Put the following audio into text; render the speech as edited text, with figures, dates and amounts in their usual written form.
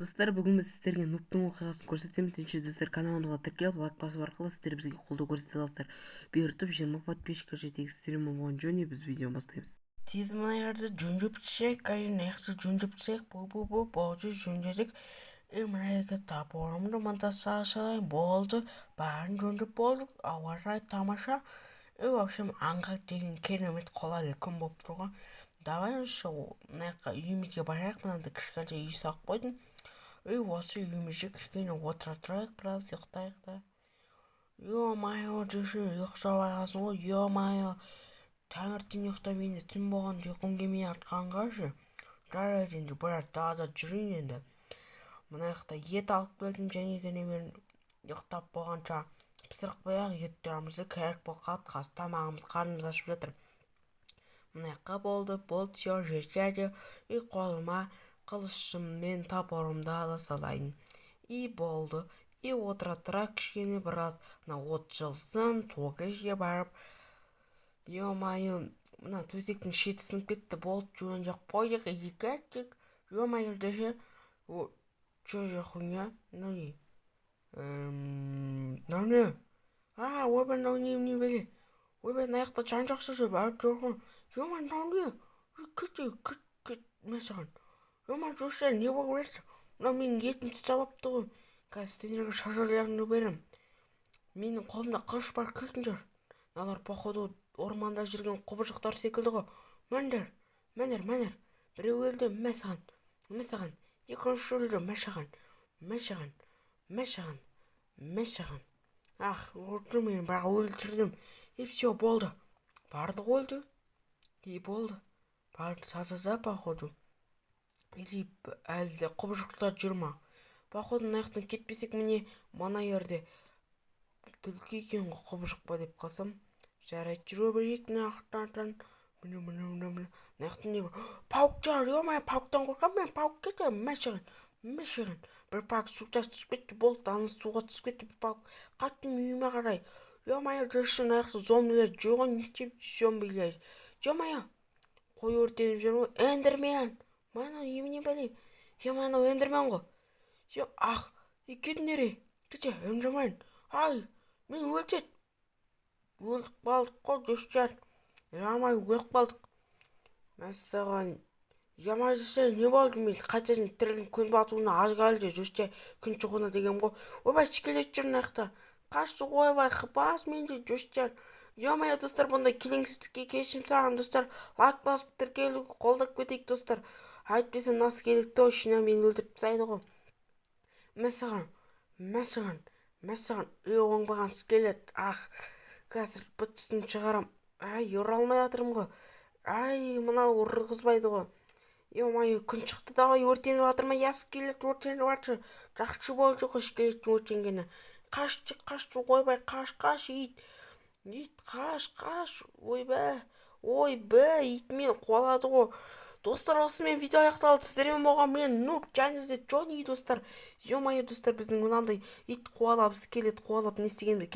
Достар, бүгін біз сіздерге нуптың оқиғасын көрсетеміз. Сенше достар, каналымызға тіркеліп лайк басу арқылы сіздер бізге қолдау көрсете аласыздар. Бұйыртып 20 подписчикке жетейік. Сіздермен болған жөн, біз видеоны бастаймыз. Тез мына жерде жөндеп түсек, жақсы жөндеп түсек, болды жөндедік. Мына жерге топорымды монтажға салайын, болды. Бәрін жөндеп болдық. Ауа райы тамаша. В общем, аңға деген керемет қолайлы күн болып тұрған. Давай мына жаққа үйімізге барайық. Мынандай кішкентай үй салып қойдым. Осы үйімізде кішкене отыра тұрайық, біраз ұйықтайық та. Ё-майо, десе ұйықтап алғансың ғой, ё-майо. Таңертең ұйықтап енді түн болған ұйқым келмей жатқанға ше. Жарайды енді біраз далада жүрейін енді. Мына жақта ет алып келдім, және де мен ұйықтап болғанша пісіріп қояйық еттерімізді, керек болған қазір тамағымыз қарнымыз ашып жатыр. Мына жаққа болды, все жетеді. Қолыма қылышым мен топорымды ала салайын. Болды. Отыра тұра кішкене біраз от жылсын, сол кезде барып. Ё-майо, мына төсектің шеті сынып кетті, болды, жөн жоқ қойдық, екәттік. Ё-майо десе, что за хуйня? Ну не. Ойбай, мынау не бәле? Ойбай, мына жақта жан жақсы жүр, бәрі тұрған. Ё-майо, мынау не? Кет, мәсіған. Ё-майо, достар, не болып жатыр? Мынау менің етімді ұстап алыпты ғой. Қазір сендерге шажарларыңды берем. Менің қолымда қылыш бар, келіңдер. Мыналар походу орманда жүрген құбыжықтар секілді ғой. Мәнер. Біреу өлді, мәсіған. Екінші өлді, мәшіған. Ұрды мен, бірақ өлтірдім. Все, болды. Барды өлді. Болды. Барды таза походу. Или әлде құбыжықтар жүр ма? Походу наяқтан кетпесек, міне мана ерде түлкі екен ғой, құбыжық па деп қалсам. Жарайды, жүре берейік наяқтан. Наяқтан не бар? Пауктар, ё-майо, пауктан қорқам мен, паук кетті, мәшіған. Бір паук суға түсіп кетті, болды, аны суға түсіп кетті, бір паук қаттым үйіме қарай. Ё-майо, дұрысы наяқты зомбилер жүр ғой, не істеп зомбилер? Ё-майо, қой өртеніп жүр ғой, эндермен. Мана еміне бәле. Ё-майо, эндермен ғой. Кетіңдер, кете, эндермен. Мен өлтет. Өліп қалдық қой, достар. Өліп қалдық. Мәссаған. Десе, не болды? Мен қайтасын тірілім күн батуына аз қалды, достар. Күн шығуына деген ғой. Ойбай, скелет жүр наяқта. Қашты ойбай, бас менде, достар. Ё-майо, достар, бұндай келеңсіздікке кешірім сұраймын, достар. Лайк басып тіркеліп қолдап кетейік, достар. Айтпесе мына скелет точно мені өлтіріп тастайды ғой. Мәсіған. Оңбаған скелет. Қазір бытысын шығарам. Оралмай жатырмын ғой. Мынау ұрғызбайды ғой. Ё-майо, күн шықты, давай өртеніп жатыр ма? Скелет өртеніп жатыр. Жақсы болды ғой скелеттің өртенгені. Қашты, ойбай, қаш, ит, қаш, ойбай, ит мен қуалады ғой. Достар, осымен видео аяқталды. Сіздермен болған мен нуб, және де Джонни, достар. Ё-майо, достар, біздің мынандай ит қуалап, скелет қуалап не істегенді